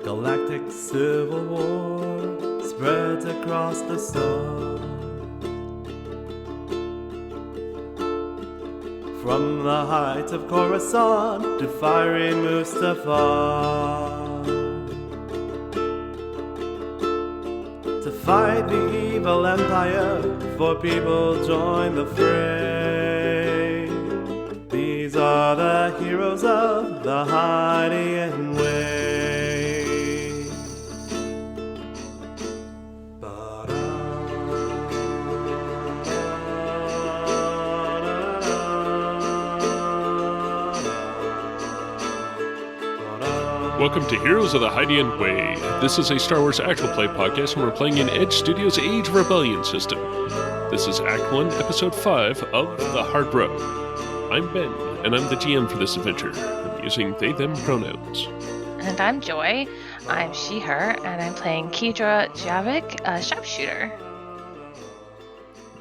galactic civil war spreads across the sun. From the heights of Coruscant to fiery Mustafar, to fight the evil empire, for people join the fray. These are the heroes of the Hydian Way. Welcome to Heroes of the Hydian Way. This is a Star Wars actual play podcast, and we're playing in Edge Studios' Age of Rebellion system. This is Act 1, Episode 5 of The Hard Road. I'm Ben, and I'm the GM for this adventure. I'm using they-them pronouns. And I'm Joy. I'm she-her, and I'm playing Kedra Javik, a sharpshooter.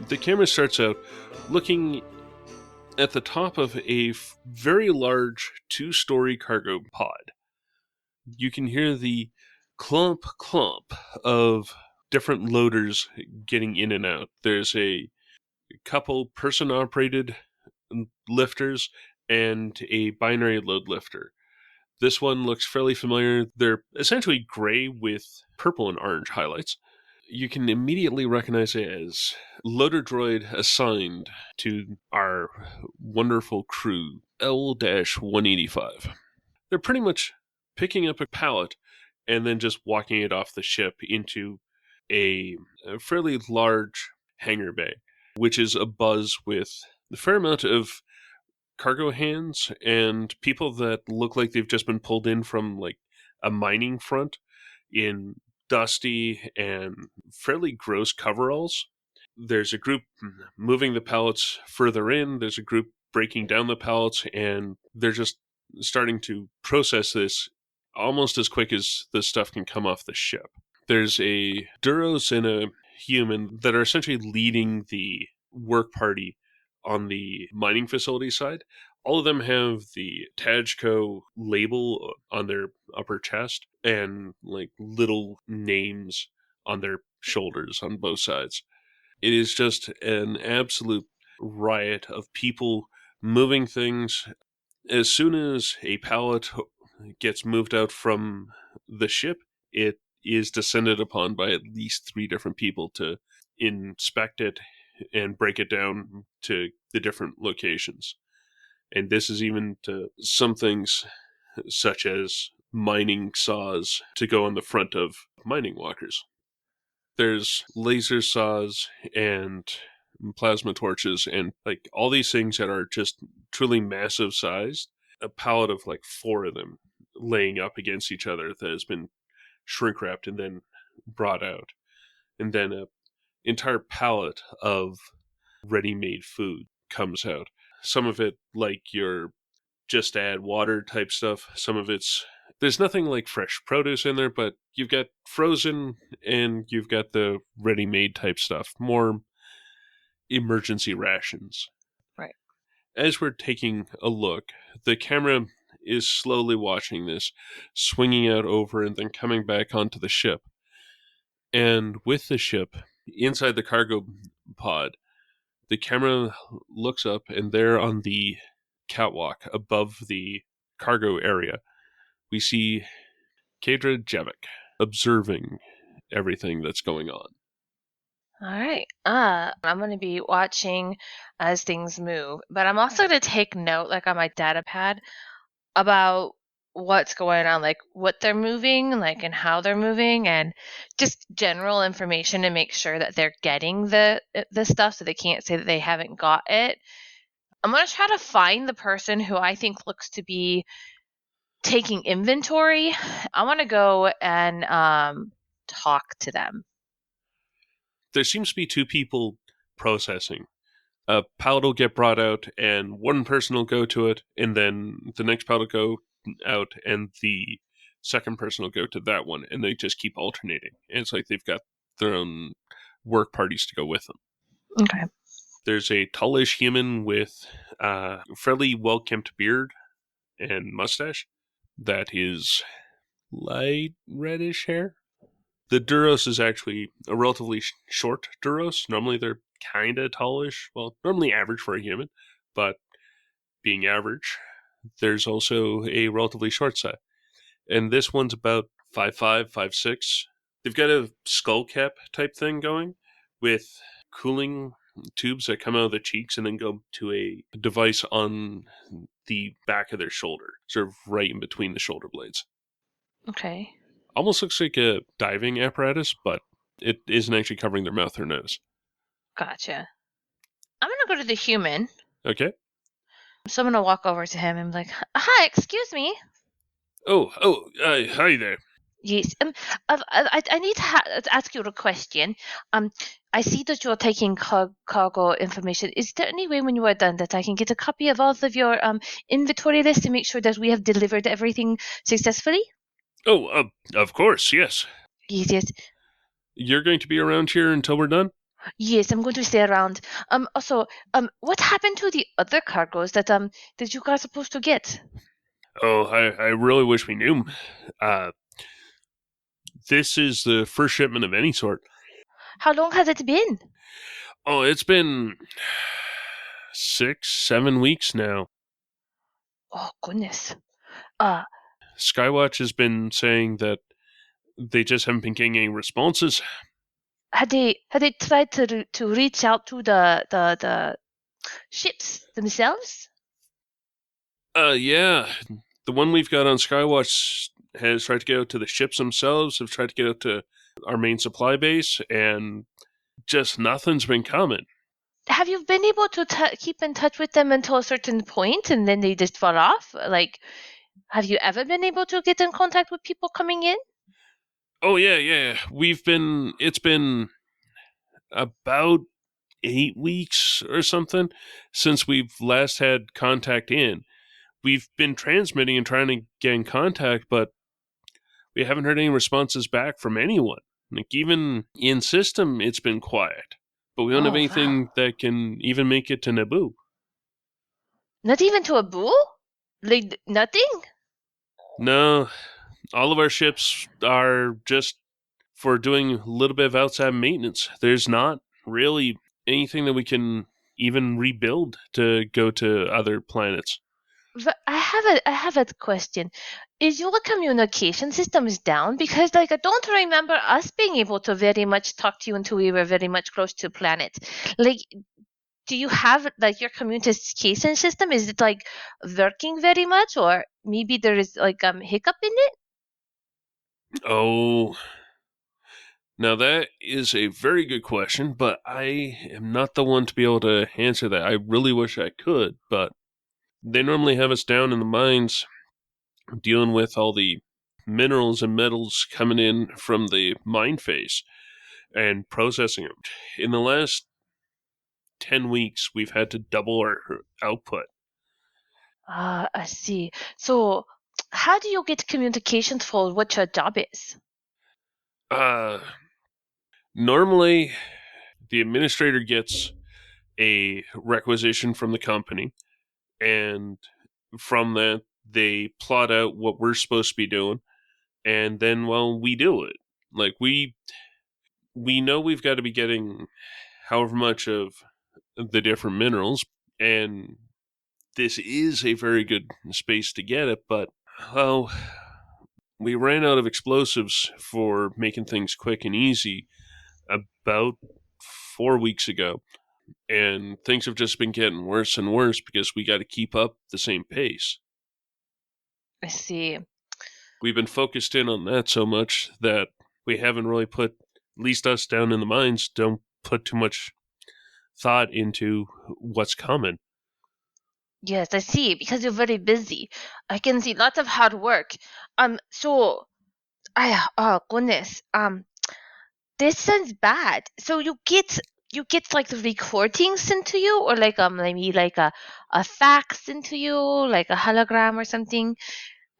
The camera starts out looking at the top of a very large two-story cargo pod. You can hear the clump of different loaders getting in and out. There's a couple person-operated lifters and a binary load lifter. This one looks fairly familiar. They're essentially gray with purple and orange highlights. You can immediately recognize it as loader droid assigned to our wonderful crew, L-185. They're pretty much picking up a pallet and then just walking it off the ship into a fairly large hangar bay, which is abuzz with a fair amount of cargo hands and people that look like they've just been pulled in from like a mining front in dusty and fairly gross coveralls. There's a group moving the pallets further in. There's a group breaking down the pallets, and they're just starting to process this almost as quick as the stuff can come off the ship. There's a Duros and a human that are essentially leading the work party on the mining facility side. All of them have the Tajco label on their upper chest and like little names on their shoulders on both sides. It is just an absolute riot of people moving things. As soon as a pallet gets moved out from the ship, it is descended upon by at least 3 different people to inspect it and break it down to the different locations. And this is even to some things such as mining saws to go on the front of mining walkers. There's laser saws and plasma torches and like all these things that are just truly massive sized. A pallet of like 4 of them laying up against each other that has been shrink wrapped and then brought out. And then an entire pallet of ready-made food comes out. Some of it like your just add water type stuff. Some of there's nothing like fresh produce in there, but you've got frozen and you've got the ready-made type stuff. More emergency rations. Right. As we're taking a look, the camera is slowly watching this, swinging out over and then coming back onto the ship. And with the ship, inside the cargo pod, the camera looks up, and there on the catwalk above the cargo area, we see Kedra Javik observing everything that's going on. All right. I'm going to be watching as things move, but I'm also going to take note, like on my data pad, about what's going on, like what they're moving, like and how they're moving, and just general information to make sure that they're getting the stuff so they can't say that they haven't got it. I'm going to try to find the person who I think looks to be taking inventory. I want to go and talk to them. There seems to be 2 people processing. A pallet will get brought out, and one person will go to it, and then the next pallet will go out, and the second person will go to that one, and they just keep alternating. And it's like they've got their own work parties to go with them. Okay. There's a tallish human with a fairly well-kempt beard and mustache that is light reddish hair. The Duros is actually a relatively short Duros. Normally they're kind of tallish. Well, normally average for a human, but being average, there's also a relatively short set. And this one's about 5'5", 5'6". They've got a skull cap type thing going with cooling tubes that come out of the cheeks and then go to a device on the back of their shoulder, sort of right in between the shoulder blades. Okay. Almost looks like a diving apparatus, but it isn't actually covering their mouth or nose. Gotcha. I'm gonna go to the human. Okay. So I'm gonna walk over to him and be like, "Hi, excuse me." Hi there. Yes. I need to ask you a question. I see that you're taking cargo information. Is there any way when you are done that I can get a copy of all of your inventory list to make sure that we have delivered everything successfully? Of course, yes. Yes, yes. You're going to be around here until we're done? Yes, I'm going to stay around. Also, what happened to the other cargoes that you guys are supposed to get? Oh, I really wish we knew. This is the first shipment of any sort. How long has it been? Oh, it's been 6, 7 weeks now. Oh goodness. Uh, Skywatch has been saying that they just haven't been getting any responses. had they tried to reach out to the ships themselves? Yeah. The one we've got on Skywatch has tried to get out to the ships themselves, have tried to get out to our main supply base, and just nothing's been coming. Have you been able to keep in touch with them until a certain point and then they just fall off? Like, have you ever been able to get in contact with people coming in? Oh, yeah. It's been about 8 weeks or something since we've last had contact in. We've been transmitting and trying to get in contact, but we haven't heard any responses back from anyone. Like, even in system, it's been quiet. But we don't have Oh, wow. anything that can even make it to Naboo. Not even to a bull? Like, nothing? No, all of our ships are just for doing a little bit of outside maintenance. There's not really anything that we can even rebuild to go to other planets. But I have a question. Is your communication systems down? Because like I don't remember us being able to very much talk to you until we were very much close to planet. Like, do you have like your communication system? Is it like working very much, or maybe there is like hiccup in it? Oh, now that is a very good question, but I am not the one to be able to answer that. I really wish I could, but they normally have us down in the mines dealing with all the minerals and metals coming in from the mine phase and processing them. In the last 10 weeks, we've had to double our output. Ah, I see. So, how do you get communications for what your job is? Uh, Normally, the administrator gets a requisition from the company, and from that, they plot out what we're supposed to be doing, and then, well, we do it. Like, we know we've got to be getting however much of the different minerals, and this is a very good space to get it, but, well, we ran out of explosives for making things quick and easy about 4 weeks ago, and things have just been getting worse and worse because we got to keep up the same pace. I see. We've been focused in on that so much that we haven't really put, at least us down in the mines, don't put too much thought into what's coming. Yes, I see. Because you're very busy. I can see lots of hard work. So oh goodness. This sounds bad. So you get like the recording sent to you, or like maybe like a fax sent to you, like a hologram or something.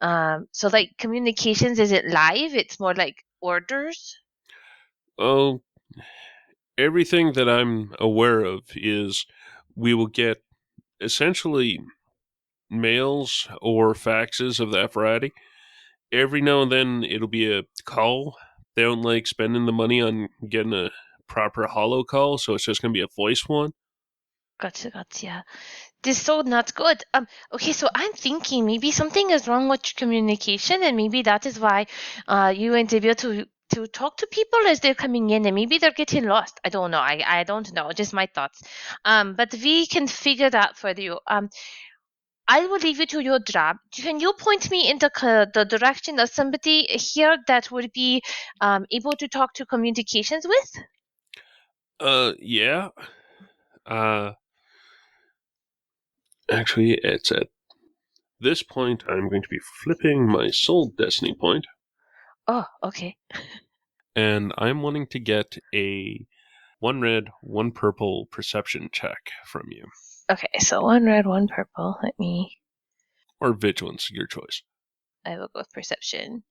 So like communications isn't live, it's more like orders. Oh, everything that I'm aware of is we will get essentially mails or faxes of that variety, Every now and then it'll be a call. They don't like spending the money on getting a proper hollow call, so it's just going to be a voice one. Gotcha. This is so not good. Okay, so I'm thinking maybe something is wrong with communication, and maybe that is why you weren't able to talk to people as they're coming in, and maybe they're getting lost. I don't know. I don't know. Just my thoughts. But we can figure that for you. I will leave it to your job. Can you point me in the direction of somebody here that would be able to talk to communications with? Yeah. Actually, it's at this point I'm going to be flipping my soul destiny point, Oh, okay. and I'm wanting to get a 1 red, 1 purple perception check from you. Okay, so 1 red, 1 purple. Or vigilance, your choice. I will go with perception.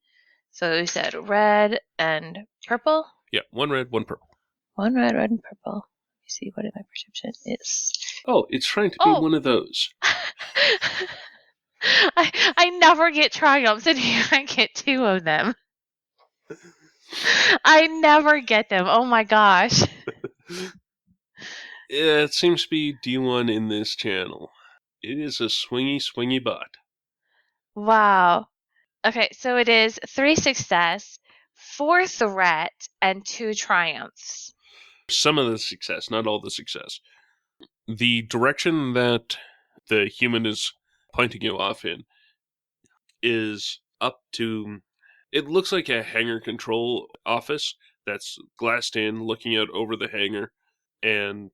So you said red and purple? Yeah, 1 red, 1 purple. 1 red, red, and purple. Let me see what my perception is. Oh, it's trying to be one of those. I never get triumphs, and here I get 2 of them. I never get them. Oh my gosh. Yeah, it seems to be D1 in this channel. It is a swingy bot. Wow. Okay, so it is 3 success, 4 threat, and 2 triumphs. Some of the success, not all the success. The direction that the human is pointing you off in is up to, it looks like a hangar control office that's glassed in, looking out over the hangar, and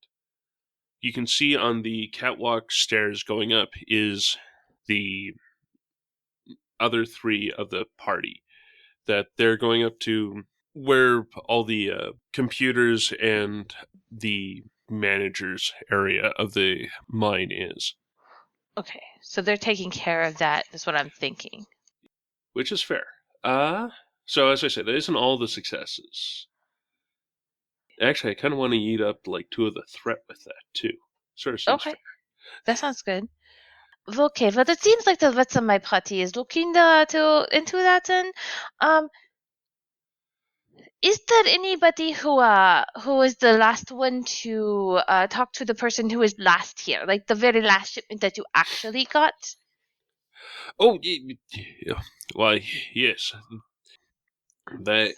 you can see on the catwalk stairs going up is the other 3 of the party, that they're going up to where all the computers and the manager's area of the mine is. Okay, so they're taking care of that, is what I'm thinking. Which is fair. So as I said, that isn't all the successes. Actually, I kind of want to eat up like 2 of the threat with that too. Sort of seems fair. That sounds good. Okay, but it seems like the rest of my party is looking into that. And is there anybody who is the last one to talk to the person who is last here, like the very last shipment that you actually got? Oh, why, yes. That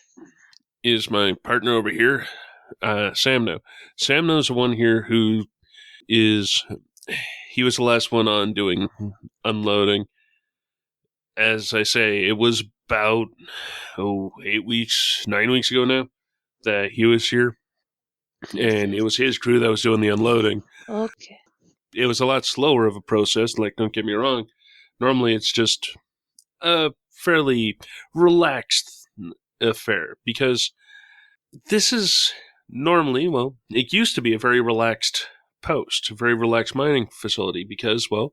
is my partner over here, Samno. Samno's the one here who is. He was the last one on doing unloading. As I say, it was about 8 weeks, 9 weeks ago now that he was here, and it was his crew that was doing the unloading. Okay. It was a lot slower of a process. Like, don't get me wrong. Normally, it's just a fairly relaxed affair because this is normally, well, it used to be a very relaxed post, a very relaxed mining facility because, well,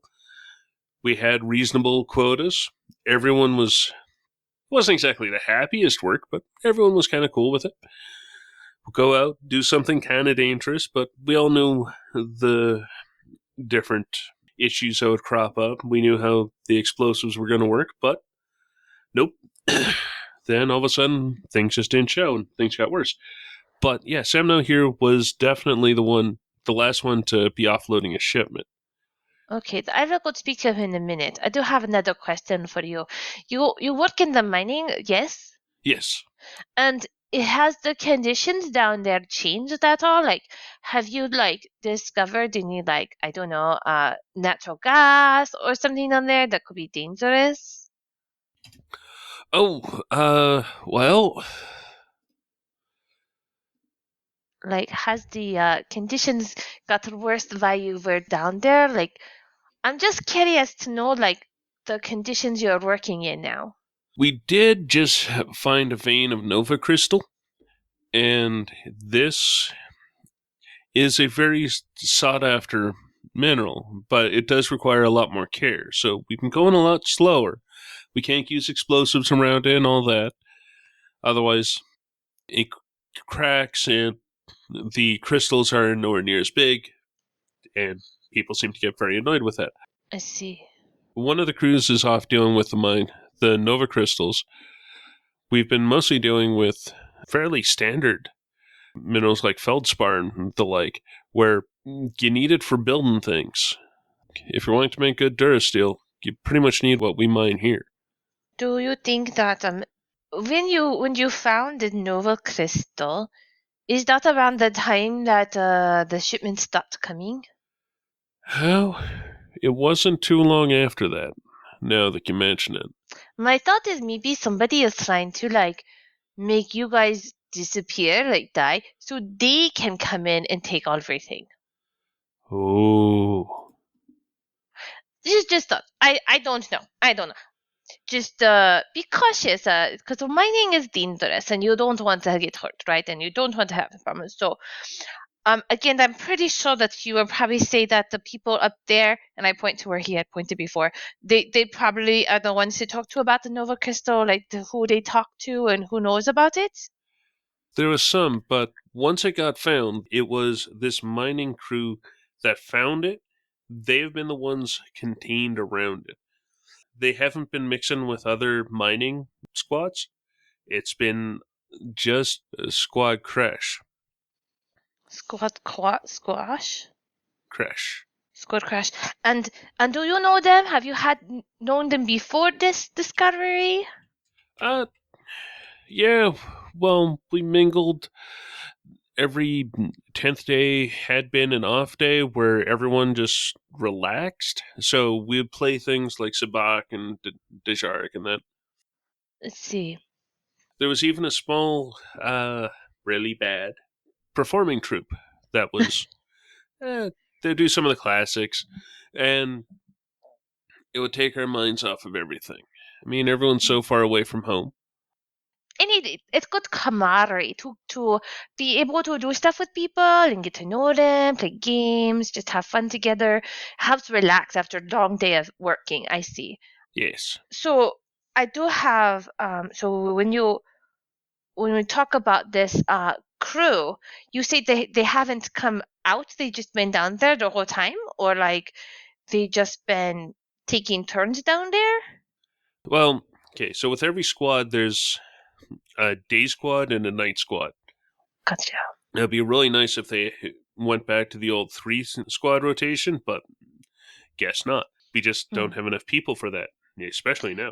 we had reasonable quotas. Everyone wasn't exactly the happiest work, but everyone was kind of cool with it. We'll go out, do something kind of dangerous, but we all knew the different issues that would crop up. We knew how the explosives were going to work, but nope. Then all of a sudden, things just didn't show and things got worse. But yeah, Samno here was definitely the last one to be offloading a shipment. Okay, I will go speak to him in a minute. I do have another question for you. You work in the mining, yes? Yes. And has the conditions down there changed at all? Like, have you discovered any I don't know, natural gas or something on there that could be dangerous? Oh, well, Like, has the conditions got worse while you were down there? Like, I'm just curious to know the conditions you're working in now. we did just find a vein of Nova crystal, and this is a very sought after mineral, but it does require a lot more care. So we've been going a lot slower. We can't use explosives around it and all that. Otherwise, it cracks and the crystals are nowhere near as big, and people seem to get very annoyed with that. I see. One of the crews is off dealing with the mine. the Nova crystals, we've been mostly dealing with fairly standard minerals like feldspar and the like, where you need it for building things. If you're wanting to make good Durasteel, you pretty much need what we mine here. Do you think that when you found the Nova crystal, is that around the time that the shipment stopped coming? Well, it wasn't too long after that, now that you mention it. My thought is maybe somebody is trying to like make you guys disappear, like die, so they can come in and take everything. Oh. This is just thought. I don't know. I don't know. Just be cautious, because mining is dangerous, and you don't want to get hurt, right? And you don't want to have problems. So, again, I'm pretty sure that you will probably say that the people up there, and I point to where he had pointed before, they probably are the ones to talk to about the Nova Crystal, like who they talk to and who knows about it. There was some, but once it got found, it was this mining crew that found it. They've been the ones contained around it. They haven't been mixing with other mining squads. It's been just a squad crash. Squash. Crash. Squad crash. And do you know them? Have you known them before this discovery? Uh, yeah, well, we mingled. Every 10th day had been an off day where everyone just relaxed. So we'd play things like Sabak and Dejarik and that. Let's see. There was even a small, really bad performing troupe that was, they'd do some of the classics, and it would take our minds off of everything. I mean, everyone's so far away from home. And it's good camaraderie to be able to do stuff with people and get to know them, play games, just have fun together. Helps relax after a long day of working. I see. Yes. So I do have so when we talk about this crew, you say they haven't come out, they just been down there the whole time, or like they just been taking turns down there? Well, okay, so with every squad, there's a day squad and a night squad. Gotcha. It'd be really nice if they went back to the old 3 squad rotation, but guess not. We just don't have enough people for that, especially now.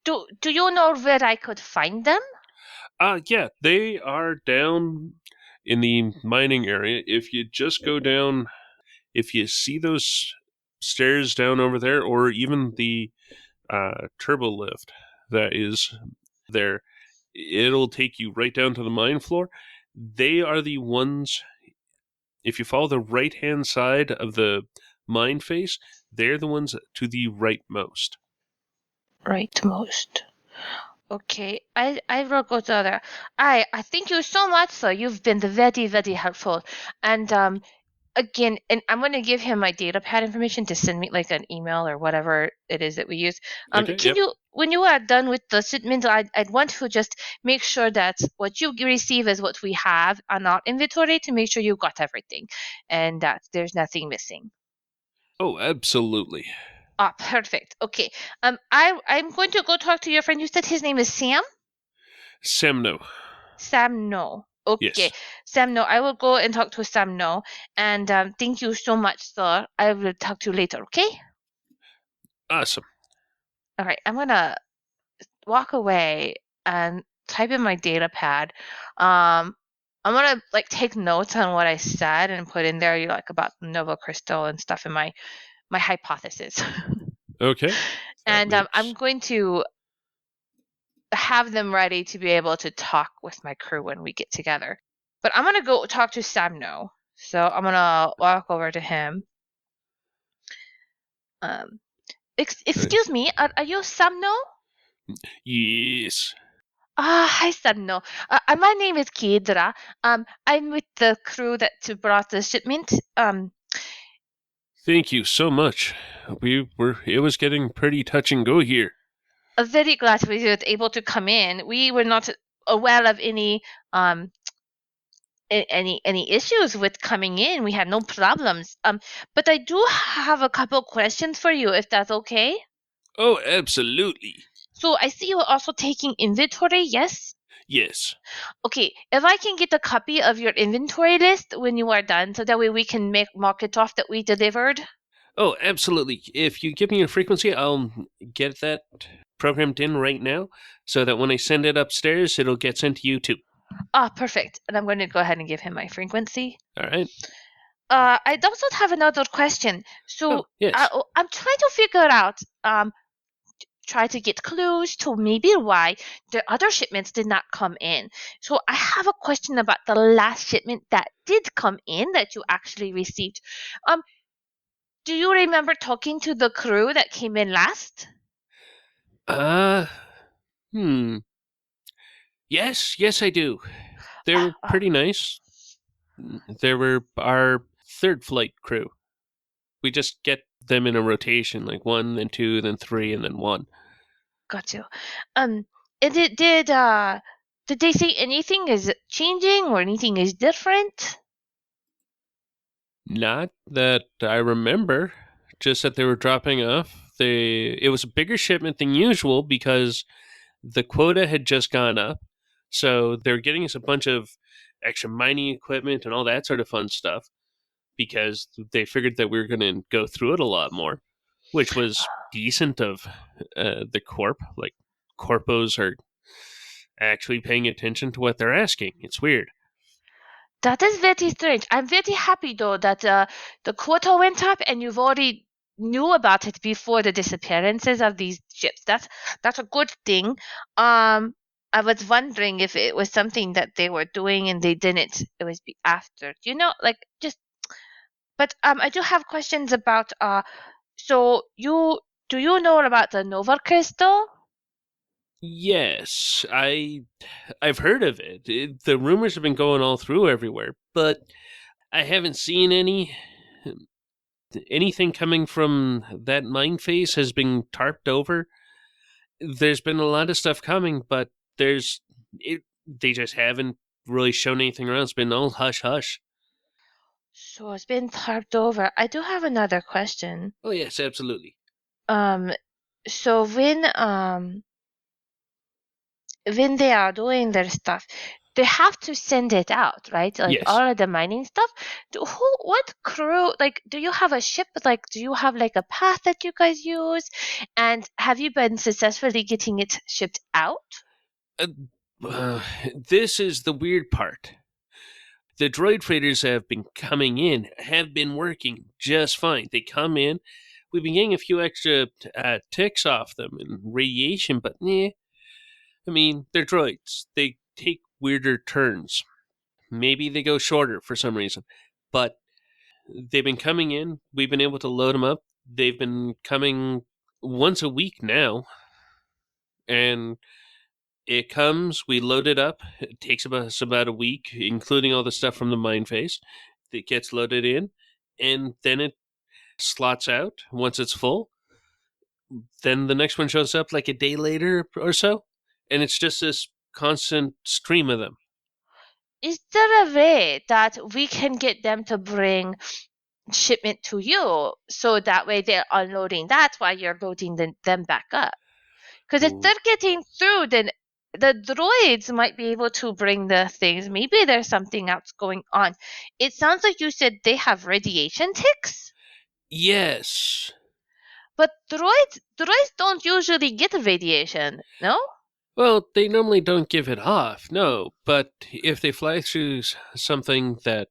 Do you know where I could find them? Yeah, they are down in the mining area. If you just go down, if you see those stairs down over there, or even the turbo lift that is there, it'll take you right down to the mine floor. They are the ones, if you follow the right hand side of the mine face, they're the ones to the rightmost. Rightmost. Okay, I will go to there. I thank you so much, sir. You've been very, very helpful. And again, and I'm going to give him my data pad information to send me like an email or whatever it is that we use. Okay, Can yep. you, when you are done with the shipment, I'd want to just make sure that what you receive is what we have on our inventory to make sure you got everything and that there's nothing missing. Oh, absolutely. Ah, perfect. Okay. I'm going to go talk to your friend. You said his name is Sam? Semno. Sam No. Okay. Yes. Sam No. I will go and talk to Sam No. And thank you so much, sir. I will talk to you later, okay? Awesome. All right. I'm going to walk away and type in my data pad. I'm going to like take notes on what I said and put in there like about Nova Crystal and stuff in my hypothesis. Okay. And I'm going to have them ready to be able to talk with my crew when we get together. But I'm going to go talk to Sam No. So I'm going to walk over to him. Excuse me, are you Sam No? Yes. Hi Sam No. My name is Kidra. I'm with the crew that brought the shipment. Thank you so much. It was getting pretty touch and go here. Very glad we were able to come in. We were not aware of any issues with coming in. We had no problems. But I do have a couple questions for you, if that's okay. Oh, absolutely. So I see you're also taking inventory, yes? Yes. Okay, if I can get a copy of your inventory list when you are done, so that way we can mark it off that we delivered. Oh, absolutely. If you give me a frequency, I'll get that programmed in right now so that when I send it upstairs, it'll get sent to you too. Ah, perfect. And I'm going to go ahead and give him my frequency. All right. I also have another question. Oh, So yes. I'm trying to figure out, try to get clues to maybe why the other shipments did not come in. So I have a question about the last shipment that did come in that you actually received. Um, do you remember talking to the crew that came in last? Uh, hmm. Yes, I do. They were Uh, pretty nice. They were our third flight crew. We just get them in a rotation, like one, then two, then three, and then one. got you. And did they say anything is changing or anything is different? Not that I remember, just that they were dropping off. It was a bigger shipment than usual because the quota had just gone up. So they're getting us a bunch of extra mining equipment and all that sort of fun stuff because they figured that we were going to go through it a lot more, which was decent of the corp. Like, corpos are actually paying attention to what they're asking. It's weird. That is very strange. I'm very happy though that the quota went up and you've already knew about it before the disappearances of these ships. That's a good thing. I was wondering if it was something that they were doing and they didn't. It was after. You know, like just. But I do have questions about. So do you know about the Nova Crystal? Yes, I've heard of it. The rumors have been going all through everywhere, but I haven't seen anything coming from that mine phase has been tarped over. There's been a lot of stuff coming, but there's it. They just haven't really shown anything around. It's been all hush hush. So it's been tarped over. I do have another question. Oh yes, absolutely. Um, so when they are doing their stuff, they have to send it out, right? Like Yes. all of the mining stuff. What crew, like, do you have a ship? Like, do you have like a path that you guys use? And have you been successfully getting it shipped out? Uh, this is the weird part. The droid freighters have been coming in, have been working just fine. They come in, we've been getting a few extra ticks off them and radiation, but nah. I mean, they're droids. They take weirder turns. Maybe they go shorter for some reason. But they've been coming in. We've been able to load them up. They've been coming once a week now. And it comes, we load it up. It takes about a week, including all the stuff from the mine phase. It gets loaded in. And then it slots out once it's full. Then the next one shows up like a day later or so. And it's just this constant stream of them. Is there a way that we can get them to bring shipment to you so that way they're unloading that while you're loading them back up? Because if Ooh. they're getting through, then the droids might be able to bring the things. Maybe there's something else going on. It sounds like you said they have radiation ticks, Yes. but droids don't usually get radiation, no? Well, they normally don't give it off, no, but if they fly through something that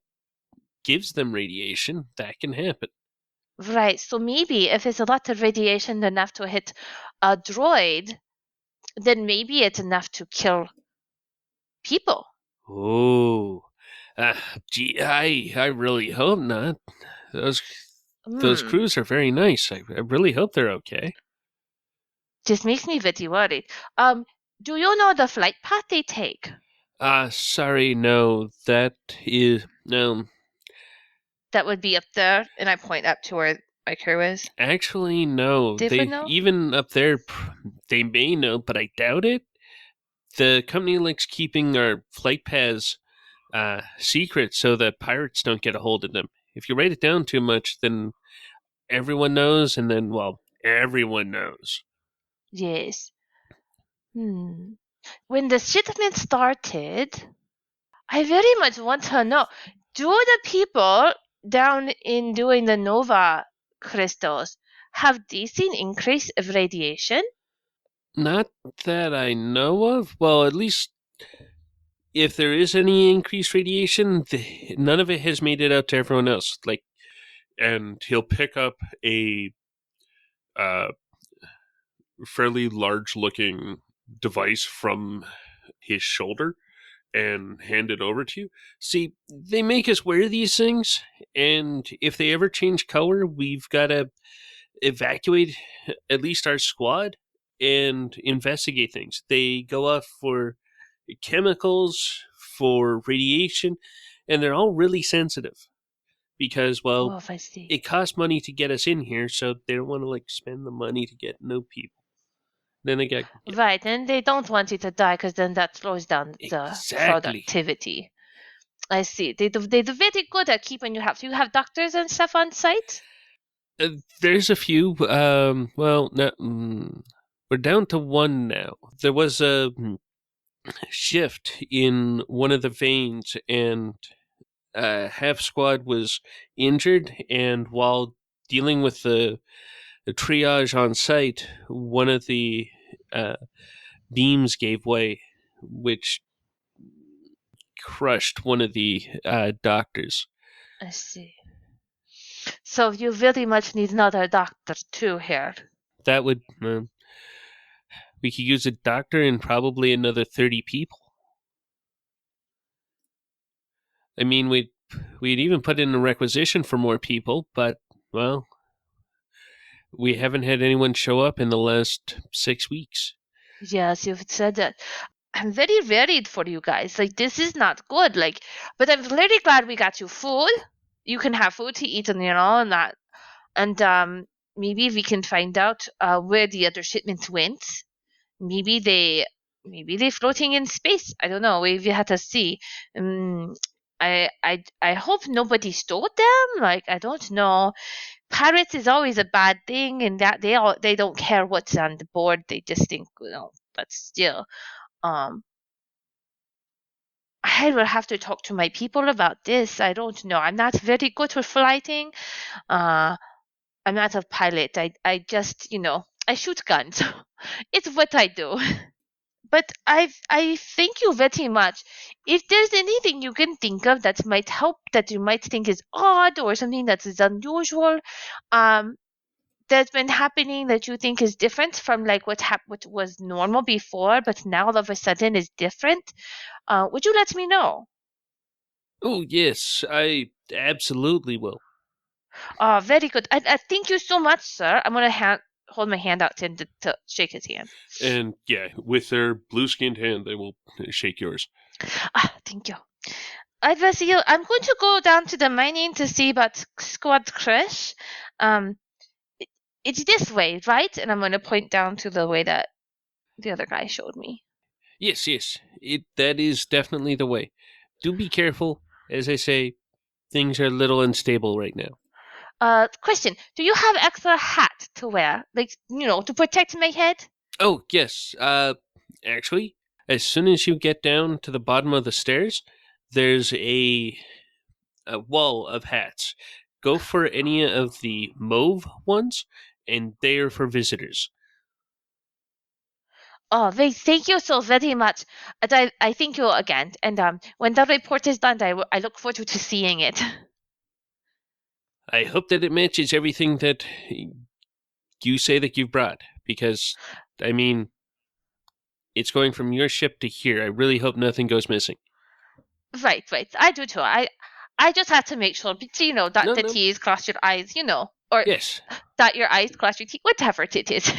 gives them radiation, that can happen. Right. So maybe if it's a lot of radiation enough to hit a droid, then maybe it's enough to kill people. Oh. Uh, Gee, I really hope not. Those those Hmm. crews are very nice. I really hope they're okay. Just makes me very worried. Do you know the flight path they take? Sorry, no, that is no. That would be up there, and I point up to where my crew is. Actually, no. Do you They know? even up there, they may know, but I doubt it. The company likes keeping our flight paths secret so that pirates don't get a hold of them. If you write it down too much, then everyone knows, and then, well, everyone knows. Yes. Hmm. When the shipment started, I very much want to know, do the people down in doing the Nova crystals have they seen increase of radiation? Not that I know of. Well, at least if there is any increased radiation, none of it has made it out to everyone else. Like, and he'll pick up a uh, fairly large-looking device from his shoulder and hand it over to you. See, they make us wear these things, and if they ever change color, we've got to evacuate at least our squad and investigate things. They go off for chemicals, for radiation, and they're all really sensitive because, well, Oh, I see. it costs money to get us in here, so they don't want to like spend the money to get no people. Then they got Right, and they don't want you to die because then that slows down the exactly. productivity. I see. They do very good at keeping you happy. You have doctors and stuff on site? There's a few. Well, no, we're down to one now. There was a shift in one of the veins, and half squad was injured. And while dealing with the triage on site, one of the uh, beams gave way, which crushed one of the doctors. I see. So you very much need another doctor too here. That would we could use a doctor and probably another 30 people. I mean, we'd even put in a requisition for more people, but well, we haven't had anyone show up in the last 6 weeks. Yes, you've said that. I'm very worried for you guys. Like this is not good. Like, but I'm very glad we got you food. You can have food to eat, and and that, and maybe we can find out where the other shipments went. Maybe they floating in space. I don't know. We have to see. Um, I hope nobody stole them. Like I don't know. Pirates is always a bad thing, and that they don't care what's on the board. They just think But still, um, I will have to talk to my people about this. I don't know. I'm not very good with flighting. Uh, I'm not a pilot. I just I shoot guns. It's what I do. But I thank you very much. If there's anything you can think of that might help, that you might think is odd or something that is unusual, um, that's been happening that you think is different from like what was normal before, but now all of a sudden is different, would you let me know? Oh, yes, I absolutely will. Very good. I thank you so much, sir. I'm gonna hold my hand out to him to shake his hand. And yeah, with their blue skinned hand, they will shake yours. Thank you. I will see you. I'm going to go down to the mining to see about Squad Crash. Um, it's this way, right? And I'm going to point down to the way that the other guy showed me. Yes, yes, that is definitely the way. Do be careful. As I say, things are a little unstable right now. Question: do you have extra hat to wear, like to protect my head? Oh, yes. Actually, as soon as you get down to the bottom of the stairs, there's a wall of hats. Go for any of the mauve ones, and they are for visitors. Oh, thank you so very much. And I thank you again. And when the report is done, I look forward to seeing it. I hope that it matches everything that you say that you've brought, because, I mean, it's going from your ship to here. I really hope nothing goes missing. Right, right. I do too. I just have to make sure, dot No, the no. T's, cross your I's, or Yes, dot your I's, cross your T, whatever it is,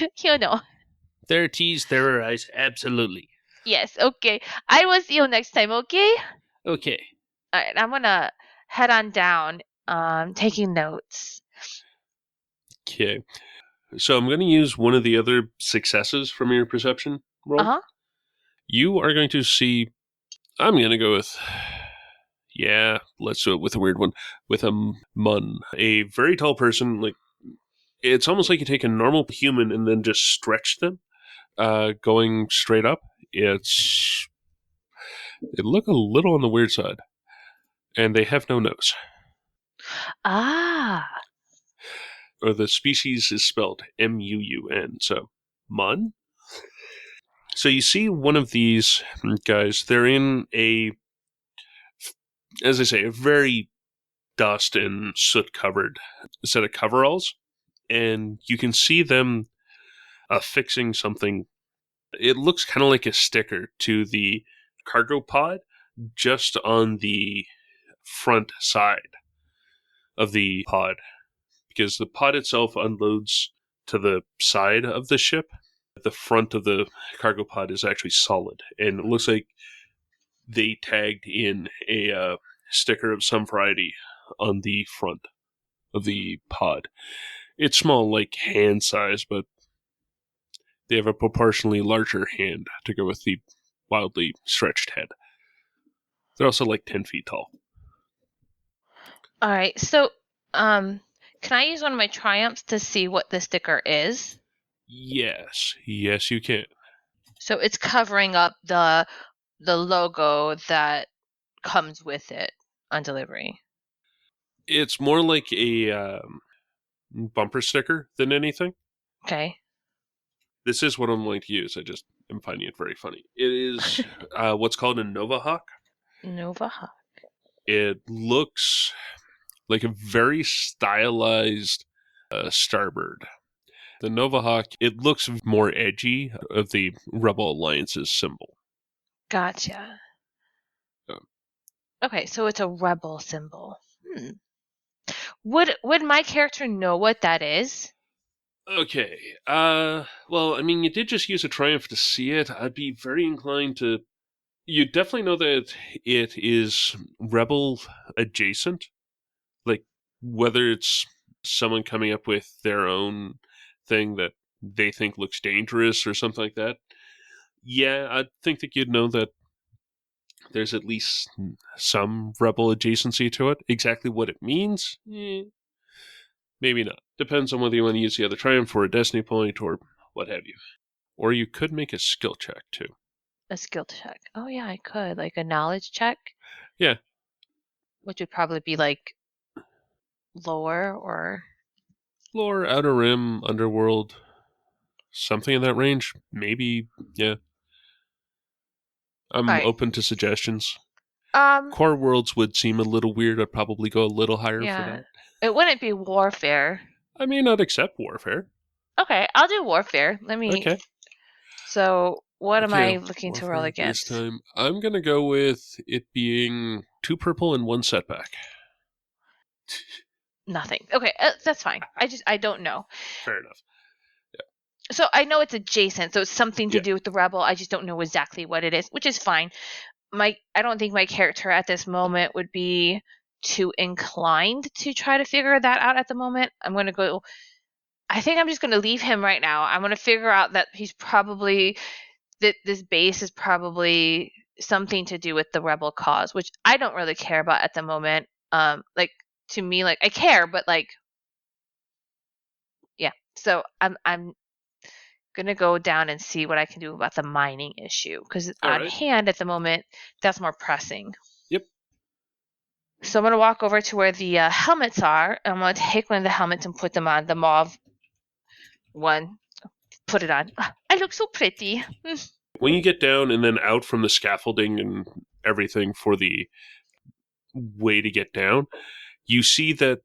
there are T's, there are I's, absolutely. Yes, okay. I will see you next time, okay? Okay. All right, I'm gonna head on down, taking notes. Okay. So I'm going to use one of the other successes from your perception Uh roll. huh. You are going to see. I'm going to go with. Yeah, let's do it with a weird one. With a mun. A very tall person. Like, it's almost like you take a normal human and then just stretch them. going straight up, it look a little on the weird side, and they have no nose. Ah. Or the species is spelled Muun, so mun. So you see one of these guys. They're in as I say, a very dust and soot covered set of coveralls, and you can see them affixing something. It looks kind of like a sticker to the cargo pod, just on the front side of the pod, because the pod itself unloads to the side of the ship. The front of the cargo pod is actually solid, and it looks like they tagged in a sticker of some variety on the front of the pod. It's small, like hand size, but they have a proportionally larger hand to go with the wildly stretched head. They're also like 10 feet tall. All right. So, can I use one of my triumphs to see what the sticker is? Yes, you can. So it's covering up the logo that comes with it on delivery. It's more like a bumper sticker than anything. Okay. This is what I'm going to use. I just am finding it very funny. It is what's called a Nova Hawk. Nova Hawk. It looks like a very stylized Starbird. The Nova Hawk, it looks more edgy of the Rebel Alliance's symbol. Gotcha. Okay, so it's a rebel symbol. Would my character know what that is? Okay. Well, I mean, you did just use a Triumph to see it. I'd be very inclined to. You definitely know that it is Rebel adjacent. Like, whether it's someone coming up with their own thing that they think looks dangerous or something like that. Yeah, I think that you'd know that there's at least some Rebel adjacency to it. Exactly what it means? Maybe not. Depends on whether you want to use the other Triumph for a Destiny point or what have you. Or you could make a skill check, too. A skill check. Oh yeah, I could. Like a knowledge check? Yeah. Which would probably be like lower or Lore, Outer Rim, Underworld, something in that range. Maybe, yeah. I'm Alright. open to suggestions. Um Core Worlds would seem a little weird. I'd probably go a little higher for yeah. that. It wouldn't be warfare. I may not accept Warfare. Okay, I'll do warfare. Let me Okay. So what am Okay, I looking to roll Warfare against? this time. I'm going to go with it being 2 purple and 1 setback. Nothing. Okay, that's fine. I don't know. Fair enough. So I know it's adjacent, so it's something to Yeah. do with the rebel. I just don't know exactly what it is, which is fine. I don't think my character at this moment would be too inclined to try to figure that out at the moment. I think I'm just going to leave him right now. I'm going to figure out that he's probably that this base is probably something to do with the rebel cause, which I don't really care about at the moment. Like to me, like I care, but like, yeah. So I'm gonna go down and see what I can do about the mining issue because All on right. hand at the moment that's more pressing. Yep. So I'm gonna walk over to where the helmets are. I'm gonna take one of the helmets and put them on the mauve one. Put it on. I look so pretty. When you get down and then out from the scaffolding and everything for the way to get down, you see that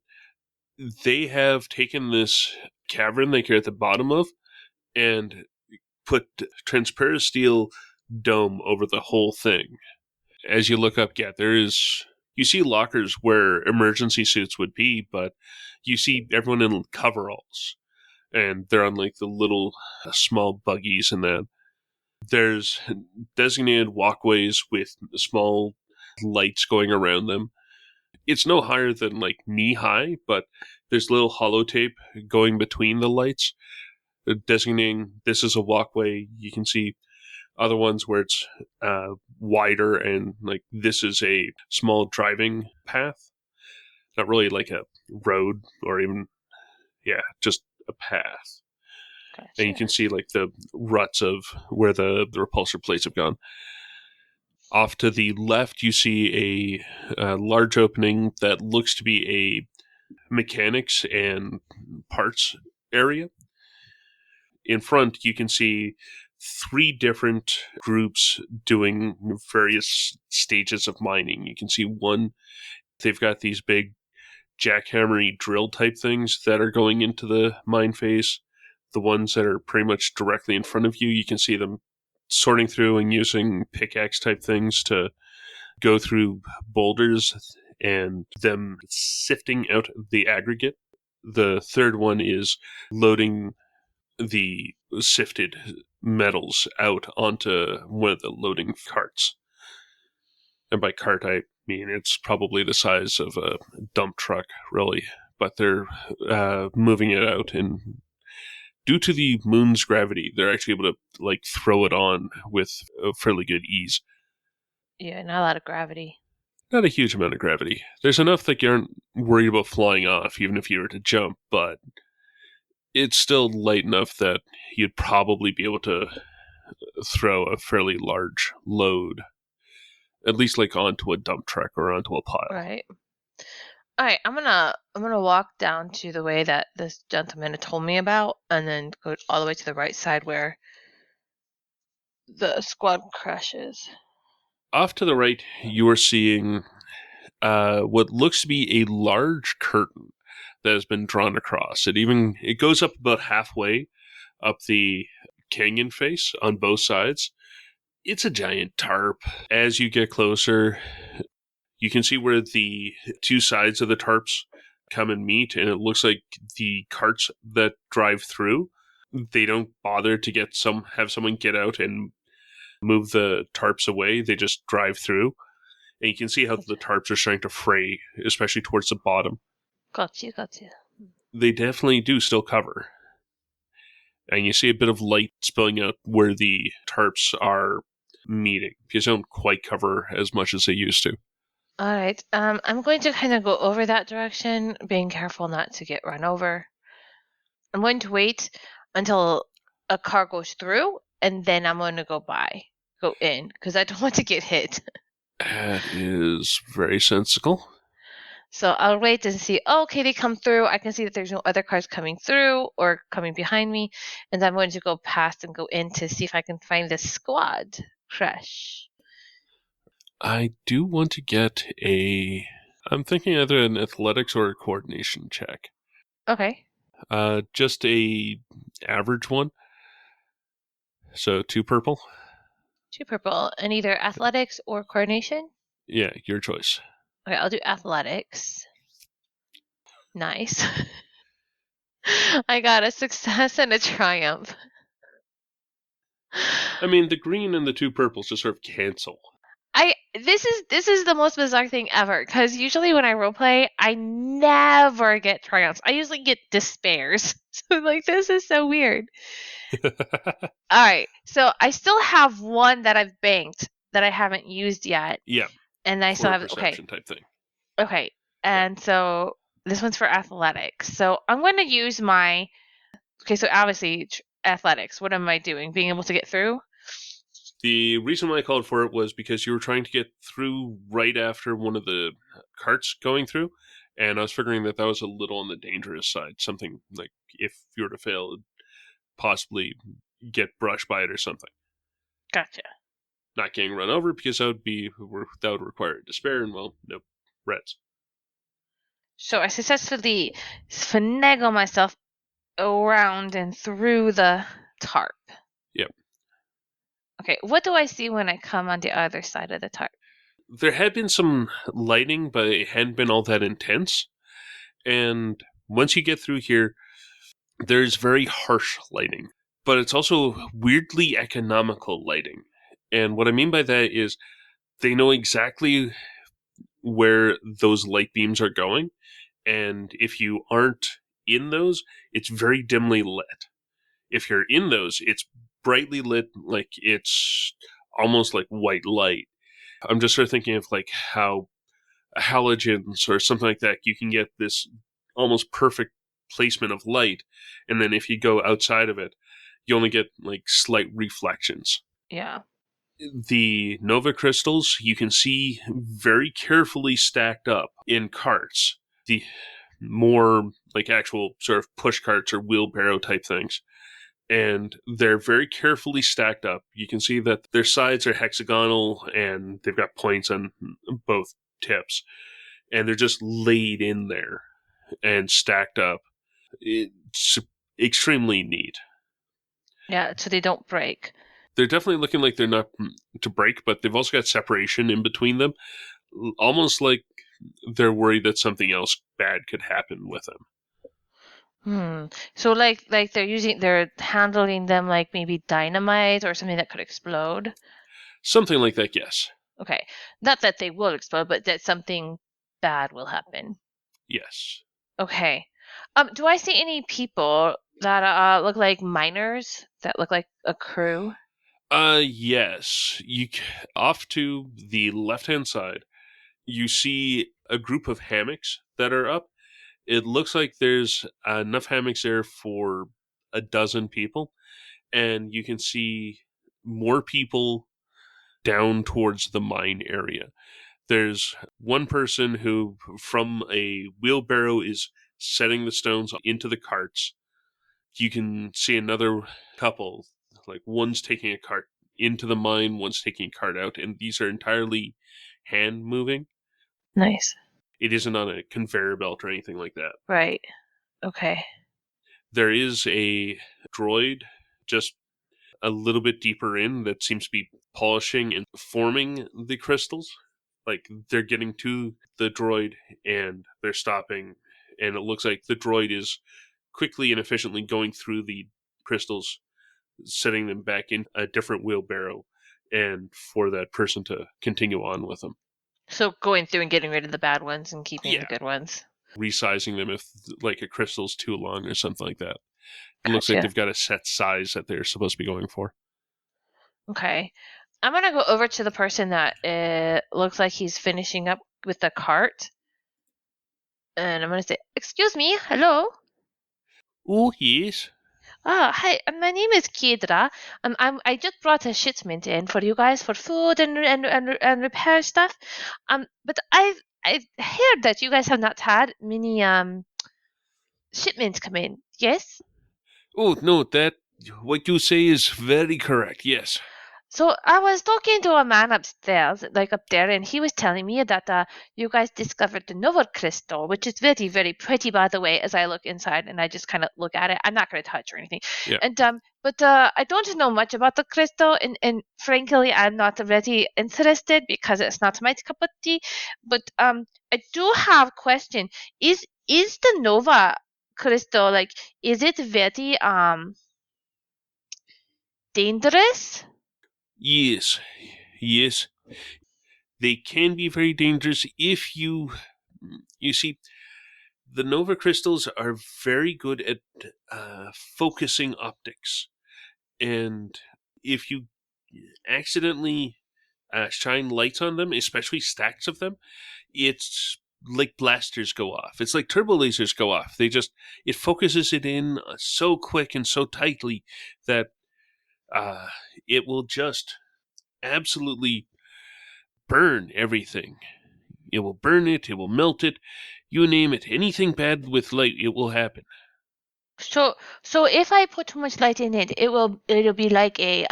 they have taken this cavern that you're at the bottom of and put transparent steel dome over the whole thing. As you look up, you see lockers where emergency suits would be, but you see everyone in coveralls, and they're on like the little small buggies and that. There's designated walkways with small lights going around them. It's no higher than like knee high, but there's little holotape going between the lights, designating this is a walkway. You can see other ones where it's wider and like this is a small driving path, not really like a road or even just a path. And you can see like the ruts of where the repulsor plates have gone. Off to the left, you see a large opening that looks to be a mechanics and parts area. In front, you can see 3 different groups doing various stages of mining. You can see one, they've got these big jackhammery drill type things that are going into the mine face. The ones that are pretty much directly in front of you, you can see them sorting through and using pickaxe type things to go through boulders and them sifting out the aggregate. The third one is loading the sifted metals out onto one of the loading carts. And by cart, I mean it's probably the size of a dump truck, really. But they're moving it out, and due to the moon's gravity, they're actually able to like throw it on with a fairly good ease. Yeah, not a lot of gravity. Not a huge amount of gravity. There's enough that you aren't worried about flying off, even if you were to jump, but it's still light enough that you'd probably be able to throw a fairly large load, at least like onto a dump truck or onto a pile. Right. All right, I'm gonna walk down to the way that this gentleman had told me about, and then go all the way to the right side where the squad crashes. Off to the right, you are seeing what looks to be a large curtain that has been drawn across. It goes up about halfway up the canyon face on both sides. It's a giant tarp. As you get closer, you can see where the 2 sides of the tarps come and meet, and it looks like the carts that drive through, they don't bother to have someone get out and move the tarps away. They just drive through. And you can see how the tarps are starting to fray, especially towards the bottom. Got you. They definitely do still cover. And you see a bit of light spilling out where the tarps are meeting, because they don't quite cover as much as they used to. All right. I'm going to kind of go over that direction, being careful not to get run over. I'm going to wait until a car goes through, and then I'm going to go in, because I don't want to get hit. That is very sensible. So I'll wait and see, okay, they come through. I can see that there's no other cars coming through or coming behind me. And I'm going to go past and go in to see if I can find this squad crash. I do want to get I'm thinking either an athletics or a coordination check. Okay. Just a average one. So 2 purple. 2 purple. And either athletics or coordination? Yeah, your choice. Okay, I'll do athletics. Nice. I got a success and a triumph. I mean, the green and the 2 purples just sort of cancel. This is the most bizarre thing ever, because usually when I roleplay, I never get triumphs. I usually get despairs. So like, this is so weird. All right, so I still have one that I've banked that I haven't used yet. Yeah. And I still have perception type thing. Okay, and so this one's for athletics. So I'm going to use so obviously athletics. What am I doing? Being able to get through? The reason why I called for it was because you were trying to get through right after one of the carts going through, and I was figuring that was a little on the dangerous side. Something like if you were to fail, possibly get brushed by it or something. Gotcha. Not getting run over, because that would require a despair, and well, nope, reds. So I successfully finagle myself around and through the tarp. Yep. Okay, what do I see when I come on the other side of the tarp? There had been some lighting, but it hadn't been all that intense. And once you get through here, there's very harsh lighting, but it's also weirdly economical lighting. And what I mean by that is they know exactly where those light beams are going, and if you aren't in those, it's very dimly lit. If you're in those, it's brightly lit, like it's almost like white light. I'm just sort of thinking of like how halogens or something like that, you can get this almost perfect placement of light, and then if you go outside of it, you only get like slight reflections. Yeah. The Nova crystals you can see very carefully stacked up in carts. The more like actual sort of push carts or wheelbarrow type things. And they're very carefully stacked up. You can see that their sides are hexagonal and they've got points on both tips. And they're just laid in there and stacked up. It's extremely neat. Yeah, so they don't break. They're definitely looking like they're not to break, but they've also got separation in between them. Almost like they're worried that something else bad could happen with them. So like they're handling them like maybe dynamite or something that could explode. Something like that, yes. Okay. Not that they will explode, but that something bad will happen. Yes. Okay. Do I see any people that look like miners that look like a crew? Yes. Off to the left-hand side, you see a group of hammocks that are up. It looks like there's enough hammocks there for a dozen people, and you can see more people down towards the mine area. There's one person who, from a wheelbarrow, is setting the stones into the carts. You can see another couple, like one's taking a cart into the mine, one's taking a cart out, and these are entirely hand moving. Nice. It isn't on a conveyor belt or anything like that. Right. Okay. There is a droid just a little bit deeper in that seems to be polishing and forming the crystals. Like they're getting to the droid and they're stopping, and it looks like the droid is quickly and efficiently going through the crystals, setting them back in a different wheelbarrow, and for that person to continue on with them. So going through and getting rid of the bad ones and keeping the Yeah. good ones. Resizing them if like a crystal's too long or something like that. It looks like Gotcha. they've got a set size that they're supposed to be going for. Okay. I'm gonna go over to the person that looks like he's finishing up with the cart, and I'm gonna say, "Excuse me, hello." Oh, yes. Hi. My name is Kedra. I just brought a shipment in for you guys for food and repair stuff. But I've heard that you guys have not had many shipments come in. Yes. Oh, no, what you say is very correct, yes. So I was talking to a man upstairs, like up there, and he was telling me that you guys discovered the Nova crystal, which is very, very pretty, by the way. As I look inside and I just kind of look at it, I'm not going to touch or anything. Yeah. And but I don't know much about the crystal, and frankly, I'm not really interested because it's not my cup of tea. But I do have a question: is the Nova crystal like? Is it very dangerous? Yes. Yes. They can be very dangerous if you see, the Nova crystals are very good at focusing optics. And if you accidentally shine lights on them, especially stacks of them, it's like blasters go off. It's like turbo lasers go off. It focuses it in so quick and so tightly that it will just absolutely burn everything. It will burn it, it will melt it, you name it. Anything bad with light, it will happen. So if I put too much light in it, it'll be like a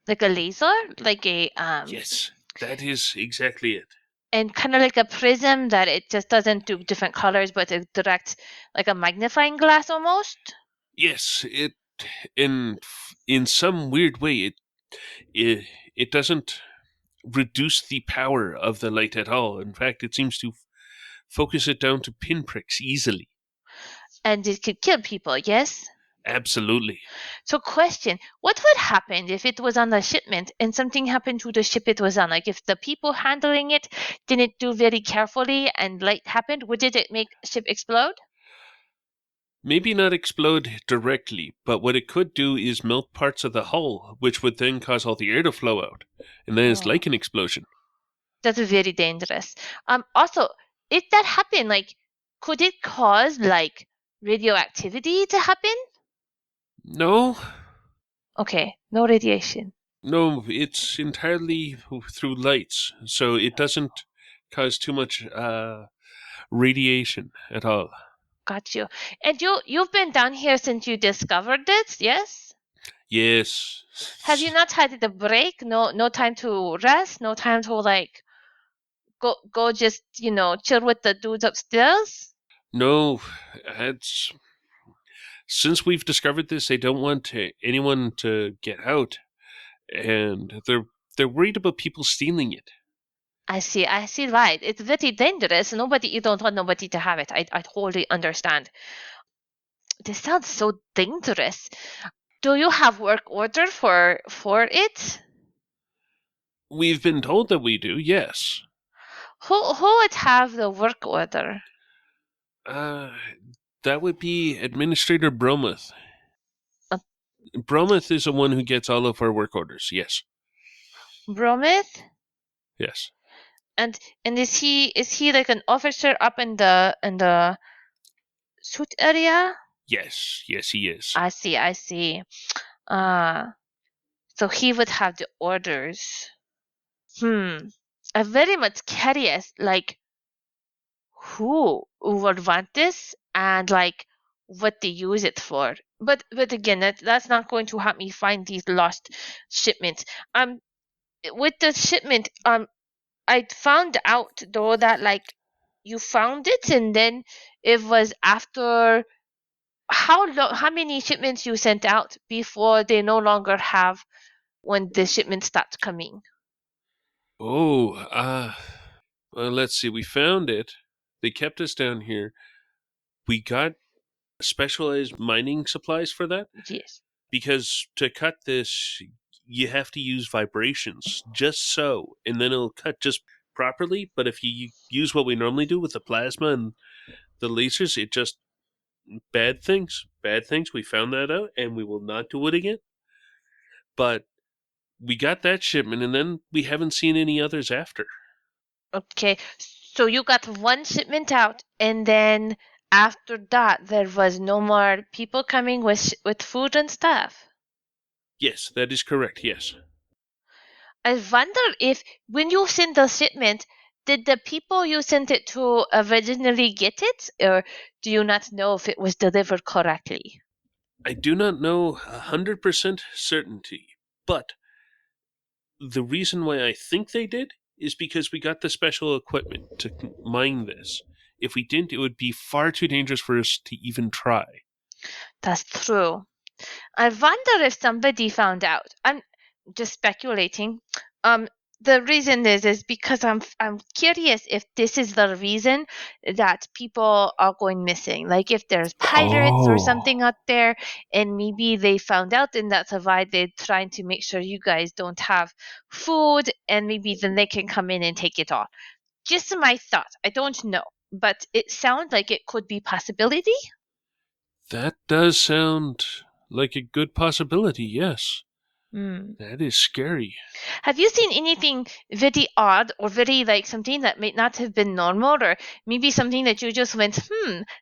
laser, like a Yes, that is exactly it. and kind of like a prism that it just doesn't do different colors, but it direct like a magnifying glass almost. Yes, in some weird way it it doesn't reduce the power of the light at all. In fact, it seems to focus it down to pinpricks easily. And it could kill people, yes? Absolutely. So question, what would happen if it was on a shipment and something happened to the ship it was on? Like if the people handling it didn't do very carefully and light happened, would it make ship explode? Maybe not explode directly, but what it could do is melt parts of the hull, which would then cause all the air to flow out. And then it's Oh, like an explosion. that's very dangerous. Also, if that happened, like, could it cause like radioactivity to happen? No, Okay, no radiation. no, it's entirely through lights, so it doesn't cause too much radiation at all. Got you. And you've been down here since you discovered this, yes? Yes. Have you not had a break? No time to rest? No time to like go just, chill with the dudes upstairs? No, it's since we've discovered this, they don't want anyone to get out, and they're worried about people stealing it. I see right. It's very dangerous. You don't want nobody to have it. I totally understand. This sounds so dangerous. Do you have work order for it? We've been told that we do. Yes. Who would have the work order? Uh, that would be Administrator Bromuth. Uh, Bromuth is the one who gets all of our work orders. Yes. Bromith? Yes. And is he like an officer up in the suit area? Yes. Yes, he is. I see. Uh so he would have the orders. I'm very much curious, like who would want this and like what they use it for. But again, that's not going to help me find these lost shipments. With the shipment, I found out though that like you found it and then it was after how many shipments you sent out before they no longer have when the shipment starts coming. Oh, well, let's see. We found it. They kept us down here. We got specialized mining supplies for that Yes. because to cut this, you have to use vibrations just so, and then it'll cut just properly. But if you use what we normally do with the plasma and the lasers, it just bad things. Bad things. We found that out, and we will not do it again. But we got that shipment, and then we haven't seen any others after. Okay. So you got one shipment out and then after that there was no more people coming with food and stuff. Yes, that is correct. Yes. I wonder if when you sent the shipment, did the people you sent it to originally get it, or do you not know if it was delivered correctly? I do not know 100% certainty, but the reason why I think they did is because we got the special equipment to mine this. If we didn't, it would be far too dangerous for us to even try. That's true. I wonder if somebody found out. I'm just speculating. Um, the reason is because I'm curious if this is the reason that people are going missing. Like if there's pirates or Oh. something out there, and maybe they found out, and that's why they're trying to make sure you guys don't have food, and maybe then they can come in and take it all. Just my thought. I don't know, but it sounds like it could be possibility. That does sound like a good possibility, yes. Hmm. That is scary. Have you seen anything very odd or very like something that may not have been normal, or maybe something that you just went,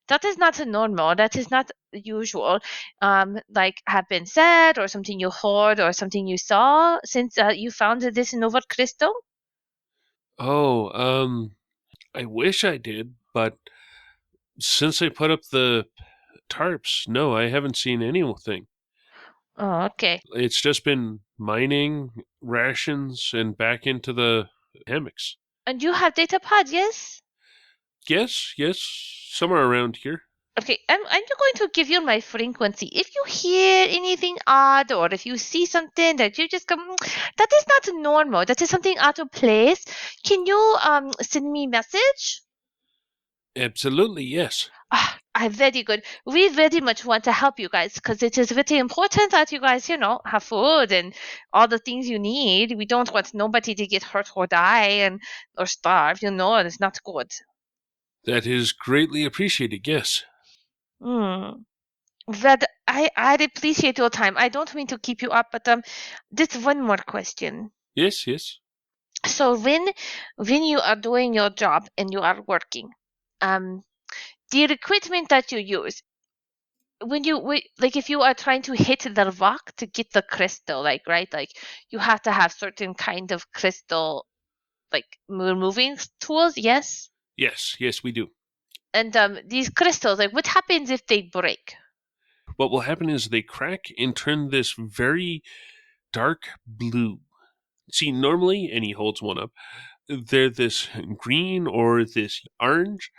that is not normal, that is not usual, like have been said, or something you heard, or something you saw since you found this in Nova Crystal? Oh, I wish I did, but since I put up the tarps, no, I haven't seen anything. Oh, okay. It's just been mining, rations, and back into the hammocks. And you have data pod, yes? Yes, yes, somewhere around here. Okay, I'm just going to give you my frequency. If you hear anything odd or if you see something that you just go, that is not normal, that is something out of place, can you send me message? Absolutely, yes. I'm very good. We very much want to help you guys because it is very important that you guys, have food and all the things you need. We don't want nobody to get hurt or die and or starve. It's not good. That is greatly appreciated, yes. Hmm. That I appreciate your time. I don't mean to keep you up, but just one more question. Yes, yes. So when you are doing your job and you are working, um, the equipment that you use, like if you are trying to hit the rock to get the crystal, like right, like you have to have certain kind of crystal like moving tools, yes. Yes, we do. And these crystals, like what happens if they break? What will happen is they crack and turn this very dark blue. See, normally, and he holds one up, they're this green or this orange.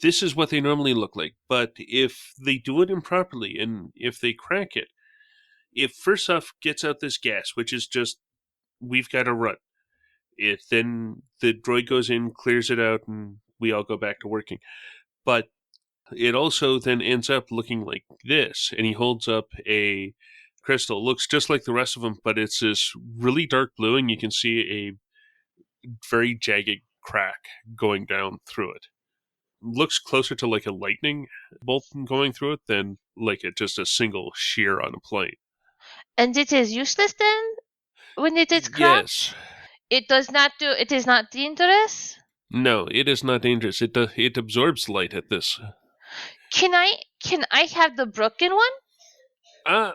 This is what they normally look like. But if they do it improperly and if they crack it, it first off gets out this gas, which is just, we've got to run. Then the droid goes in, clears it out, and we all go back to working. But it also then ends up looking like this, and he holds up a crystal. It looks just like the rest of them, but it's this really dark blue, and you can see a very jagged crack going down through it. Looks closer to like a lightning bolt going through it than like just a single shear on a plane. And it is useless then when it is cracked? Yes. It is not dangerous? No, it is not dangerous. It absorbs light at this. Can I have the broken one?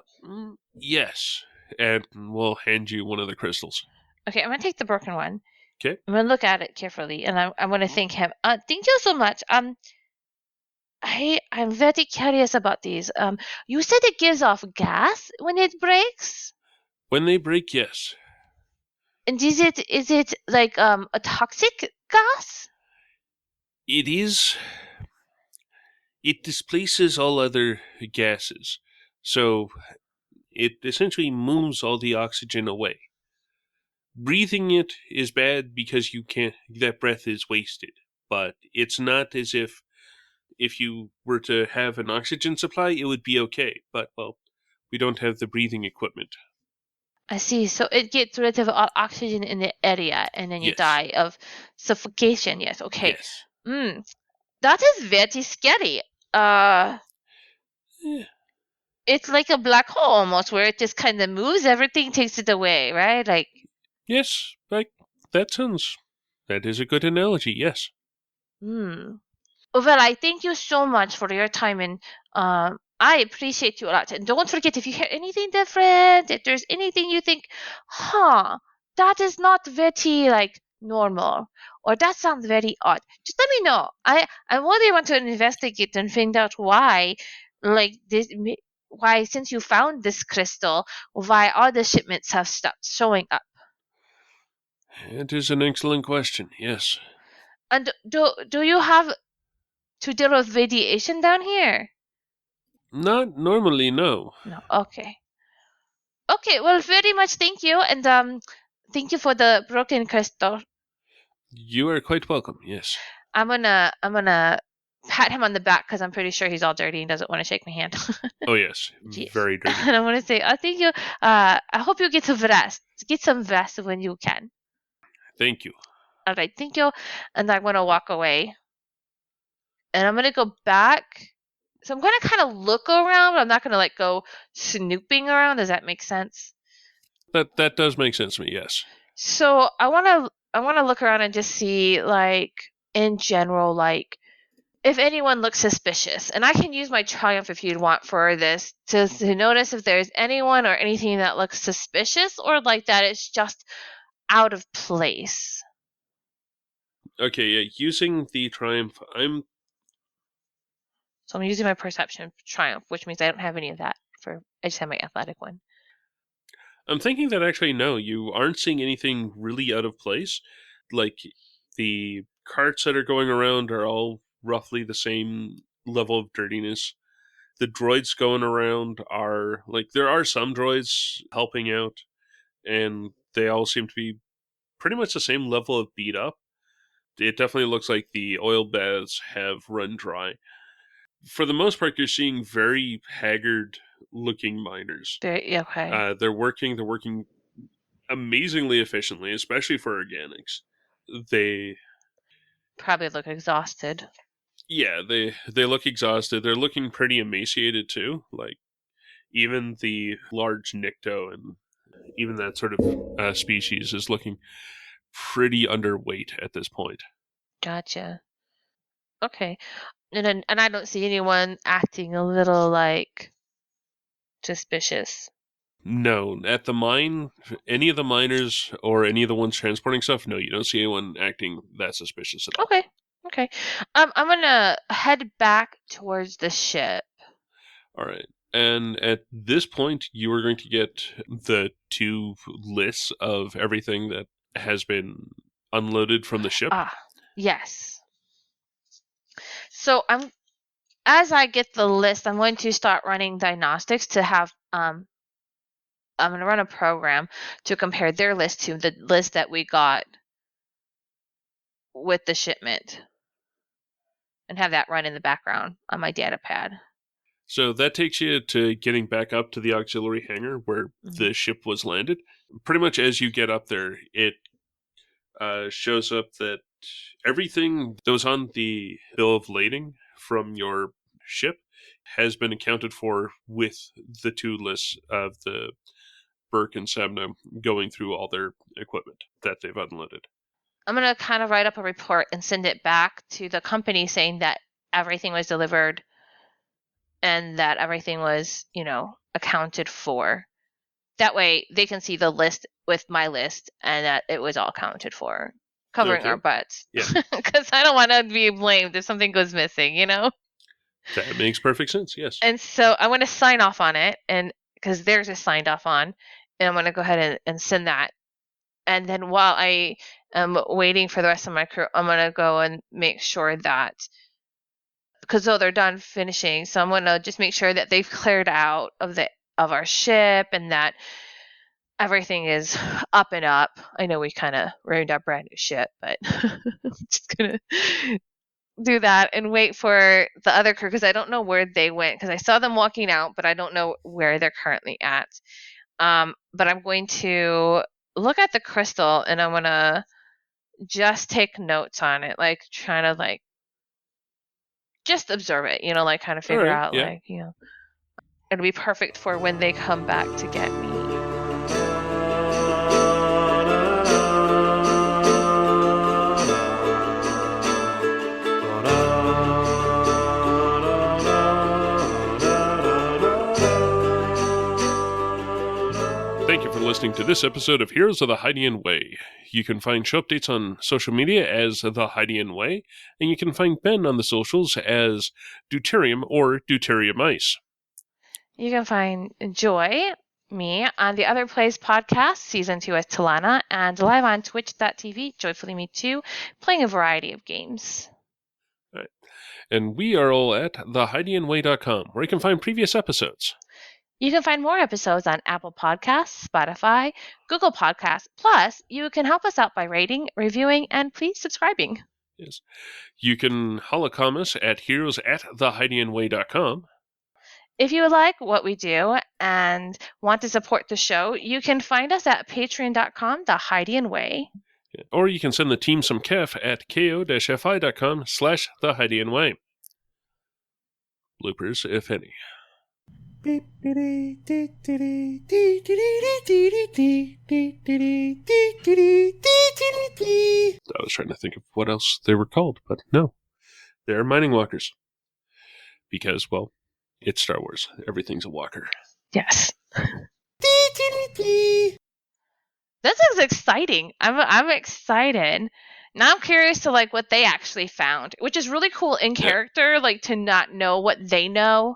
Yes. And we'll hand you one of the crystals. Okay, I'm gonna take the broken one. Okay. I'm gonna look at it carefully, and I'm gonna thank him. Thank you so much. I'm very curious about these. You said it gives off gas when it breaks, When they break, yes. and is it like a toxic gas? It is. It displaces all other gases. So it essentially moves all the oxygen away. Breathing it is bad because you can't, that breath is wasted. But it's not as if you were to have an oxygen supply, it would be okay. But, well, we don't have the breathing equipment. I see. So it gets rid of all oxygen in the area, and then you Yes. die of suffocation. Yes. Okay. Yes. That is very scary. Uh, Eh, it's like a black hole almost, where it just kind of moves everything, takes it away, right? Like, yes. Like, that is a good analogy, yes. hmm. Well, I thank you so much for your time, and I appreciate you a lot. And don't forget, if you hear anything different, if there's anything you think, that is not very like normal, or that sounds very odd, just let me know. I really want to investigate and find out why, like why since you found this crystal, why all the shipments have stopped showing up. It is an excellent question, yes. And do you have to deal with radiation down here? Not normally, no. No. Okay. Okay, well, very much thank you, and thank you for the broken crystal. You are quite welcome, yes. I'm gonna pat him on the back because I'm pretty sure he's all dirty and doesn't want to shake my hand. Oh, yes. Jeez. Very dirty. And I'm gonna say, thank you. I hope you get some rest. Get some rest when you can. Thank you. All right, thank you. And I'm gonna walk away, and I'm gonna go back. So I'm gonna kind of look around, but I'm not gonna like go snooping around. Does that make sense? That does make sense to me, yes. So I wanna look around and just see like in general like if anyone looks suspicious. And I can use my triumph if you'd want for this to notice if there's anyone or anything that looks suspicious or like that it's just out of place. Okay, yeah, using the triumph, So I'm using my perception triumph, which means I don't have any of that for I just have my athletic one. I'm thinking that actually no, you aren't seeing anything really out of place. Like the carts that are going around are all roughly the same level of dirtiness. The droids going around are like there are some droids helping out, and they all seem to be pretty much the same level of beat up. It definitely looks like the oil baths have run dry. For the most part, you're seeing very haggard looking miners. Yeah, okay. They're working amazingly efficiently, especially for organics. They Probably look exhausted. yeah, they look exhausted. They're looking pretty emaciated too. Like even the large Nycto and even that sort of species is looking pretty underweight at this point. Gotcha. Okay. And I don't see anyone acting a little like suspicious. No, at the mine, any of the miners or any of the ones transporting stuff, no, you don't see anyone acting that suspicious at all. Okay. Okay. I'm gonna head back towards the ship. All right. And at this point, you are going to get the 2 lists of everything that has been unloaded from the ship. Ah, yes. So as I get the list, I'm going to start running diagnostics to have I'm going to run a program to compare their list to the list that we got with the shipment, and have that run in the background on my data pad. So that takes you to getting back up to the auxiliary hangar where the ship was landed. Pretty much as you get up there, it shows up that everything that was on the bill of lading from your ship has been accounted for with the 2 lists of the Burke and Sabna going through all their equipment that they've unloaded. I'm going to kind of write up a report and send it back to the company saying that everything was delivered and that everything was, accounted for. That way they can see the list with my list and that it was all accounted for, covering our butts. Yeah. Because I don't want to be blamed if something goes missing, That makes perfect sense, yes. And so I'm going to sign off on it, and because theirs is signed off on, and I'm going to go ahead and send that. And then while I am waiting for the rest of my crew, I'm going to go and make sure that, because they're done finishing, so I'm going to just make sure that they've cleared out of our ship and that everything is up and up. I know we kind of ruined our brand new ship, but I'm just going to do that and wait for the other crew, because I don't know where they went, because I saw them walking out, but I don't know where they're currently at. But I'm going to look at the crystal and I'm going to just take notes on it, like trying to just observe it, like kind of figure out, yeah. It'll be perfect for when they come back to get me. Thank you for listening to this episode of Heroes of the Hydian Way. You can find show updates on social media as The Hydian Way, and you can find Ben on the socials as Deuterium or Deuterium Ice. You can find Joy, me, on the Other Plays podcast, Season 2 as Talana, and live on twitch.tv, Joyfully Me Too, playing a variety of games. All right. And we are all at thehydianway.com, where you can find previous episodes. You can find more episodes on Apple Podcasts, Spotify, Google Podcasts. Plus, you can help us out by rating, reviewing, and please subscribing. Yes. You can holocom us at heroes@thehydianway.com. If you like what we do and want to support the show, you can find us at patreon.com, The Hydian Way. Or you can send the team some kef at ko-fi.com/thehydianway. Bloopers, if any. I was trying to think of what else they were called, but no. They're mining walkers. Because, well, it's Star Wars. Everything's a walker. Yes. This is exciting. I'm excited. Now I'm curious to what they actually found, which is really cool in character, to not know what they know.